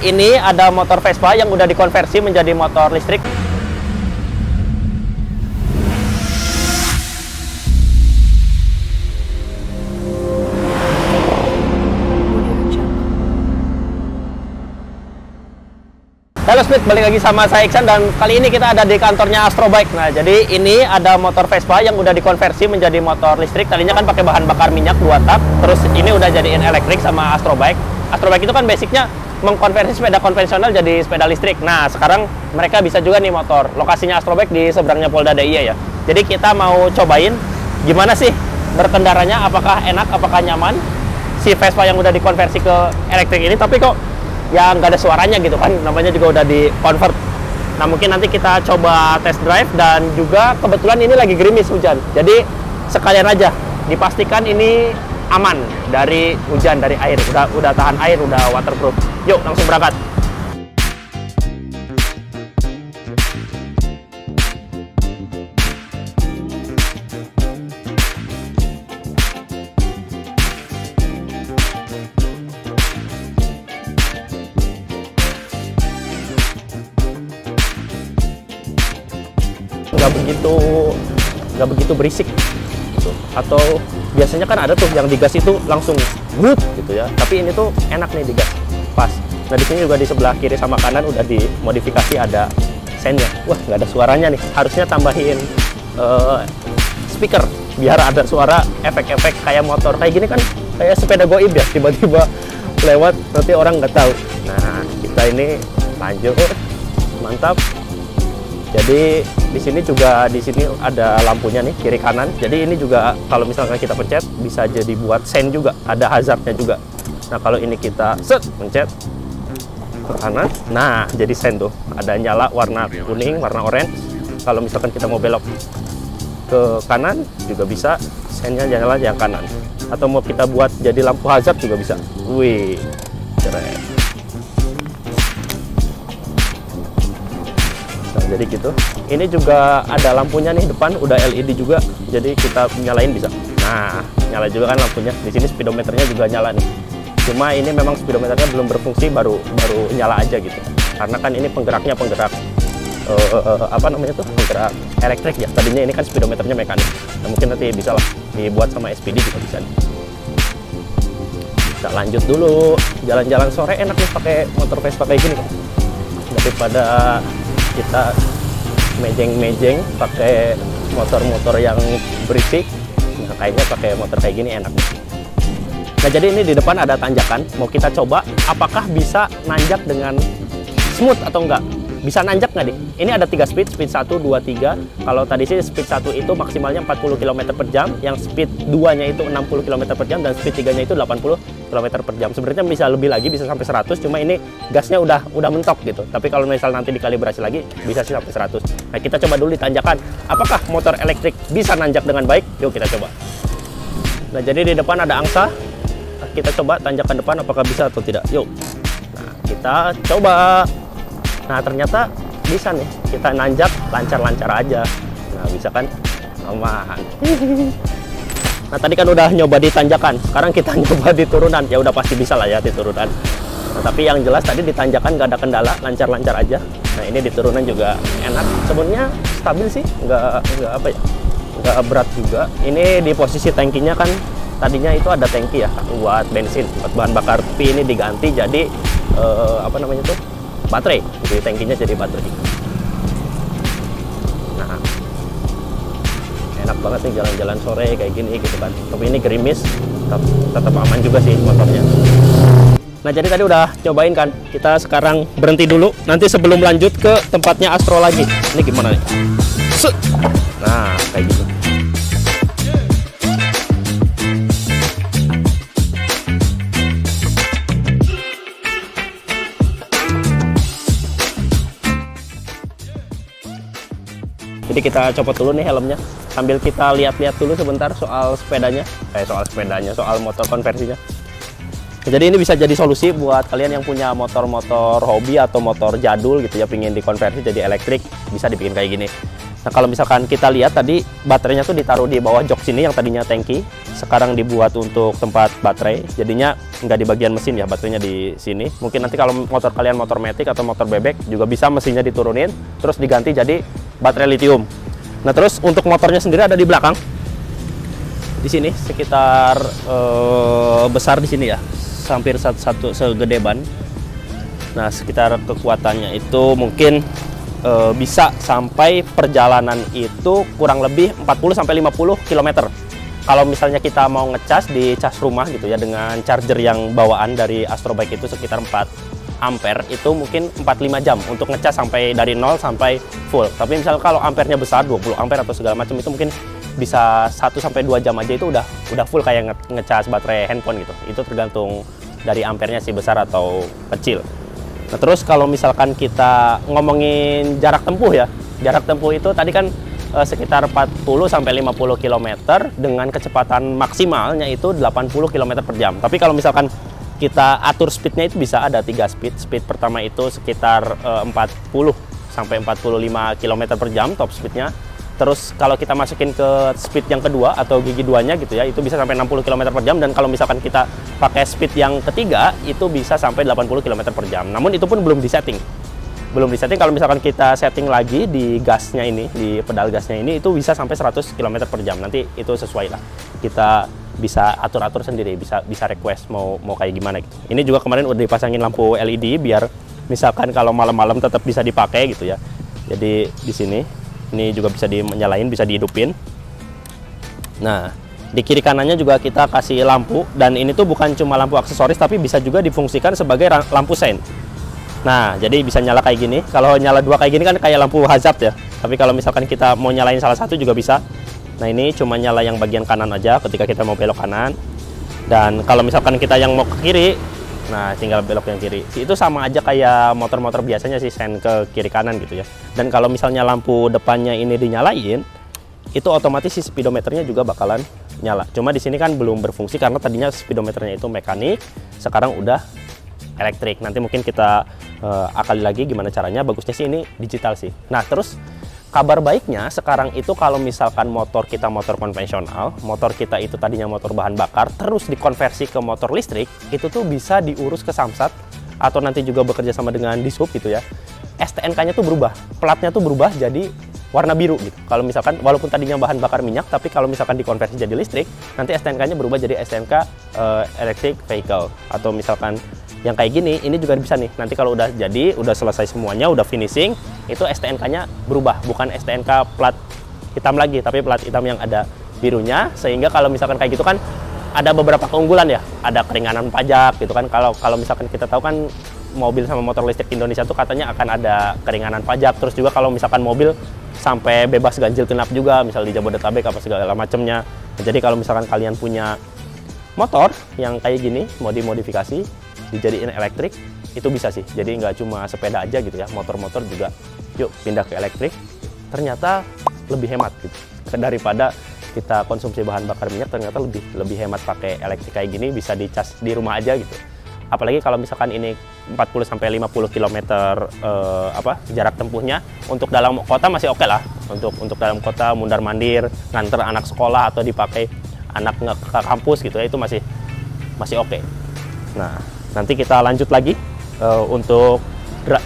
ini ada motor Vespa yang udah dikonversi menjadi motor listrik. Halo Speed, balik lagi sama saya Iksan dan kali ini kita ada di kantornya Astrobike. Nah, jadi ini ada motor Vespa yang udah dikonversi menjadi motor listrik. Tadinya kan pakai bahan bakar minyak 2 tak, terus ini udah jadiin elektrik sama Astrobike. Astrobike itu kan basicnya mengkonversi sepeda konvensional jadi sepeda listrik. Nah, sekarang mereka bisa juga nih motor. Lokasinya Astrobike di seberangnya Polda DIY ya. Jadi kita mau cobain gimana sih berkendaranya, apakah enak, apakah nyaman si Vespa yang udah dikonversi ke elektrik ini, tapi kok ya nggak ada suaranya gitu kan, namanya juga udah di convert. Nah, mungkin nanti kita coba test drive dan juga kebetulan ini lagi gerimis hujan, jadi sekalian aja dipastikan ini aman dari hujan, dari air, udah tahan air, udah waterproof. Yuk langsung berangkat. nggak begitu berisik gitu. Atau biasanya kan ada tuh yang digas itu langsung gut gitu ya, tapi ini tuh enak nih digas pas. Nah, di sini juga di sebelah kiri sama kanan udah dimodifikasi ada sennya. Wah, nggak ada suaranya nih, harusnya tambahin speaker biar ada suara efek-efek kayak motor kayak gini kan, kayak sepeda goib ya, tiba-tiba lewat nanti orang nggak tahu. Nah, kita ini lanjut, mantap. Jadi di sini juga ada lampunya nih kiri kanan. Jadi ini juga kalau misalkan kita pencet bisa jadi buat sen juga, ada hazardnya juga. Nah, kalau ini kita pencet ke kanan, nah jadi sen tuh, ada nyala warna kuning, warna oranye. Kalau misalkan kita mau belok ke kanan juga bisa, sennya nyala yang kanan. Atau mau kita buat jadi lampu hazard juga bisa. Wih, keren. Jadi gitu. Ini juga ada lampunya nih depan, udah LED juga. Jadi kita nyalain bisa. Nah, nyala juga kan lampunya. Di sini speedometernya juga nyala nih. Cuma ini memang speedometernya belum berfungsi, baru nyala aja gitu. Karena kan ini penggeraknya penggerak apa namanya tuh? Penggerak elektrik ya. Tadinya ini kan speedometernya mekanik. Nah, mungkin nanti bisa lah dibuat sama SPD juga bisa nih. Kita lanjut dulu. Jalan-jalan sore enak nih pakai motor Vespa kayak gini kan. Daripada kita mejeng-mejeng pakai motor-motor yang berisik. Nah, kayaknya pakai motor kayak gini enak nih. Nah, jadi ini di depan ada tanjakan, mau kita coba apakah bisa nanjak dengan smooth atau enggak. Bisa nanjak nggak nih? Ini ada 3 speed 1, 2, 3. Kalau tadi sih speed 1 itu maksimalnya 40 km per jam, yang speed 2-nya itu 60 km per jam, dan speed 3-nya itu 80 km per jam. Sebenarnya bisa lebih lagi, bisa sampai 100, cuma ini gasnya udah mentok gitu. Tapi kalau misal nanti dikalibrasi lagi, bisa sih sampai 100. Nah, kita coba dulu di tanjakan. Apakah motor elektrik bisa nanjak dengan baik? Yuk kita coba. Nah, jadi di depan ada angsa. Kita coba tanjakan depan apakah bisa atau tidak. Yuk. Nah, kita coba. Nah, ternyata bisa nih, kita nanjak lancar-lancar aja. Nah, bisa kan? Aman. Nah, tadi kan udah nyoba di tanjakan, sekarang kita nyoba di turunan. Ya udah pasti bisa lah ya di turunan. Nah, tapi yang jelas tadi di tanjakan nggak ada kendala, lancar-lancar aja. Nah, ini di turunan juga enak. Sebenarnya stabil sih, nggak apa ya, nggak berat juga. Ini di posisi tangkinya kan, tadinya itu ada tangki ya buat bensin, buat bahan bakar. Tapi ini diganti jadi apa namanya tuh, baterai. Jadi tangkinya jadi baterai. Nah, enak banget nih jalan-jalan sore kayak gini gitu kan. Tapi ini gerimis, tetap aman juga sih motornya. Nah, jadi tadi udah cobain kan. Kita sekarang berhenti dulu. Nanti sebelum lanjut ke tempatnya Astro lagi. Ini gimana nih? Nah, kayak gitu. Jadi kita copot dulu nih helmnya, sambil kita lihat-lihat dulu sebentar soal soal motor konversinya. Jadi ini bisa jadi solusi buat kalian yang punya motor-motor hobi atau motor jadul gitu ya, pingin dikonversi jadi elektrik, bisa dibikin kayak gini. Nah, kalau misalkan kita lihat tadi baterainya tuh ditaruh di bawah jok sini yang tadinya tangki. sekarang dibuat untuk tempat baterai, jadinya nggak di bagian mesin ya, baterainya di sini. Mungkin nanti kalau motor kalian motor matic atau motor bebek juga bisa mesinnya diturunin terus diganti jadi baterai lithium. Nah, terus untuk motornya sendiri ada di belakang di sini, sekitar besar di sini ya, hampir satu segede ban. Nah, sekitar kekuatannya itu mungkin bisa sampai perjalanan itu kurang lebih 40 sampai 50 km. Kalau misalnya kita mau ngecas di cas rumah gitu ya, dengan charger yang bawaan dari Astrobike itu sekitar 4 ampere, itu mungkin 4-5 jam untuk ngecas sampai dari 0 sampai full. Tapi misalnya kalau ampernya besar 20 ampere atau segala macam, itu mungkin bisa 1-2 jam aja itu udah full kayak ngecas baterai handphone gitu. Itu tergantung dari ampernya sih, besar atau kecil. Nah, terus kalau misalkan kita ngomongin jarak tempuh ya, jarak tempuh itu tadi kan sekitar 40 sampai 50 km dengan kecepatan maksimalnya itu 80 km per jam. Tapi kalau misalkan kita atur speednya itu bisa ada 3 speed. Speed pertama itu sekitar 40 sampai 45 km per jam top speednya. Terus kalau kita masukin ke speed yang kedua atau gigi duanya gitu ya, itu bisa sampai 60 km per jam. Dan kalau misalkan kita pakai speed yang ketiga itu bisa sampai 80 km per jam. Namun itu pun belum disetting. Kalau misalkan kita setting lagi di gasnya ini, di pedal gasnya ini, itu bisa sampai 100 km per jam. Nanti itu sesuai lah, kita bisa atur-atur sendiri, bisa request mau kayak gimana gitu. Ini juga kemarin udah dipasangin lampu LED biar misalkan kalau malam-malam tetap bisa dipakai gitu ya. Jadi di sini ini juga bisa dinyalain, bisa dihidupin. Nah, di kiri kanannya juga kita kasih lampu, dan ini tuh bukan cuma lampu aksesoris tapi bisa juga difungsikan sebagai lampu sein. Nah, jadi bisa nyala kayak gini. Kalau nyala dua kayak gini kan kayak lampu hazard ya. Tapi kalau misalkan kita mau nyalain salah satu juga bisa. Nah, ini cuma nyala yang bagian kanan aja ketika kita mau belok kanan. Dan kalau misalkan kita yang mau ke kiri, nah tinggal belok yang kiri. Itu sama aja kayak motor-motor biasanya sih, sen ke kiri kanan gitu ya. Dan kalau misalnya lampu depannya ini dinyalain, itu otomatis si speedometernya juga bakalan nyala. Cuma di sini kan belum berfungsi karena tadinya speedometernya itu mekanik, sekarang udah elektrik. Nanti mungkin kita akali lagi gimana caranya. Bagusnya sih ini digital sih. Nah, terus kabar baiknya sekarang itu kalau misalkan motor kita motor konvensional, motor kita itu tadinya motor bahan bakar, terus dikonversi ke motor listrik, itu tuh bisa diurus ke Samsat atau nanti juga bekerja sama dengan Dishub gitu ya. STNK-nya tuh berubah, platnya tuh berubah jadi warna biru gitu. Kalau misalkan walaupun tadinya bahan bakar minyak, tapi kalau misalkan dikonversi jadi listrik, nanti STNK-nya berubah jadi STNK electric vehicle. Atau misalkan yang kayak gini, ini juga bisa nih. Nanti kalau udah jadi, udah selesai semuanya, udah finishing, itu STNK-nya berubah, bukan STNK plat hitam lagi, tapi plat hitam yang ada birunya. Sehingga kalau misalkan kayak gitu kan ada beberapa keunggulan ya, ada keringanan pajak gitu kan. Kalau misalkan kita tahu kan mobil sama motor listrik Indonesia tuh katanya akan ada keringanan pajak. Terus juga kalau misalkan mobil sampai bebas ganjil genap juga, misal di Jabodetabek apa segala macamnya. Jadi kalau misalkan kalian punya motor yang kayak gini mau dimodifikasi dijadiin elektrik, itu bisa sih. Jadi nggak cuma sepeda aja gitu ya, motor-motor juga yuk pindah ke elektrik, ternyata lebih hemat gitu daripada kita konsumsi bahan bakar minyak. Ternyata lebih hemat pakai elektrik kayak gini, bisa dicas di rumah aja gitu. Apalagi kalau misalkan ini 40 sampai 50 km jarak tempuhnya, untuk dalam kota masih oke lah. Untuk dalam kota mundar-mandir, nganter anak sekolah atau dipakai anak ke kampus gitu ya, itu masih oke. Nah, nanti kita lanjut lagi untuk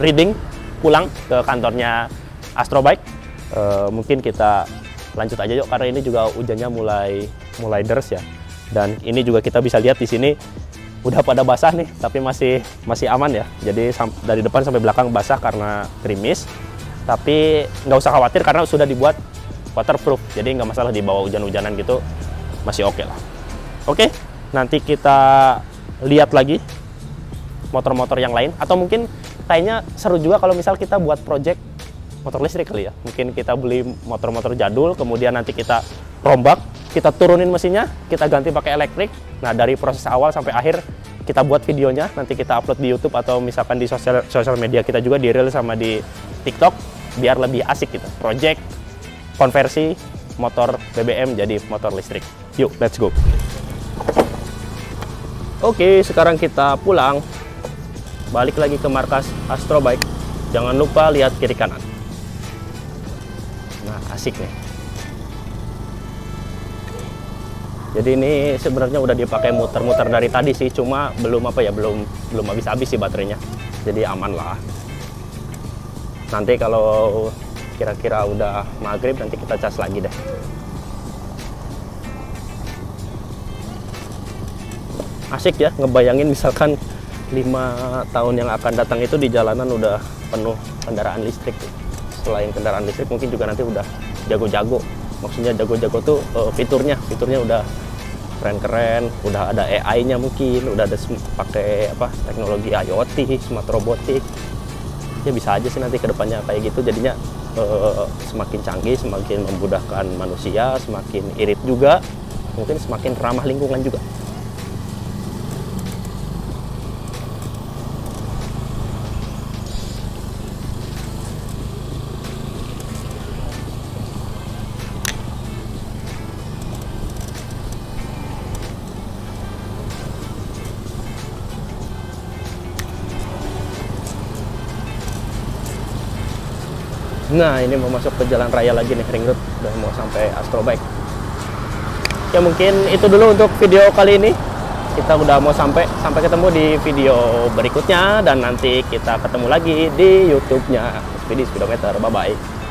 reading pulang ke kantornya Astrobike. Mungkin kita lanjut aja yuk, karena ini juga hujannya mulai deras ya. Dan ini juga kita bisa lihat di sini udah pada basah nih, tapi masih aman ya. Jadi dari depan sampai belakang basah karena gerimis. Tapi nggak usah khawatir karena sudah dibuat waterproof. Jadi nggak masalah dibawa hujan-hujanan gitu, masih oke lah. Oke, nanti kita lihat lagi motor-motor yang lain, atau mungkin kayaknya seru juga kalau misal kita buat project motor listrik kali ya. Mungkin kita beli motor-motor jadul, kemudian nanti kita rombak, kita turunin mesinnya, kita ganti pakai elektrik. Nah, dari proses awal sampai akhir kita buat videonya, nanti kita upload di YouTube atau misalkan di sosial media kita juga, di Reel sama di TikTok, biar lebih asik gitu. Project konversi motor BBM jadi motor listrik. Yuk, let's go. Oke, sekarang kita pulang. Balik lagi ke markas Astrobike. Jangan lupa lihat kiri kanan. Nah, asik nih. Jadi ini sebenarnya udah dipakai muter-muter dari tadi sih, cuma belum apa ya, belum habis-habis sih baterainya. Jadi aman lah. Nanti kalau kira-kira udah maghrib nanti kita cas lagi deh. Asik ya ngebayangin misalkan 5 tahun yang akan datang itu di jalanan udah penuh kendaraan listrik. Selain kendaraan listrik mungkin juga nanti udah jago-jago. Maksudnya jago-jago tuh fiturnya udah keren-keren, udah ada AI-nya mungkin, udah ada pakai apa teknologi IoT, smart robotik. Ya bisa aja sih nanti kedepannya kayak gitu, jadinya semakin canggih, semakin memudahkan manusia, semakin irit juga, mungkin semakin ramah lingkungan juga. Nah, ini mau masuk ke jalan raya lagi nih, ring road. Udah mau sampai Astro Bike. Ya mungkin itu dulu untuk video kali ini. Kita udah mau sampai ketemu di video berikutnya. Dan nanti kita ketemu lagi di YouTube-nya Speedy Speedometer. Bye-bye.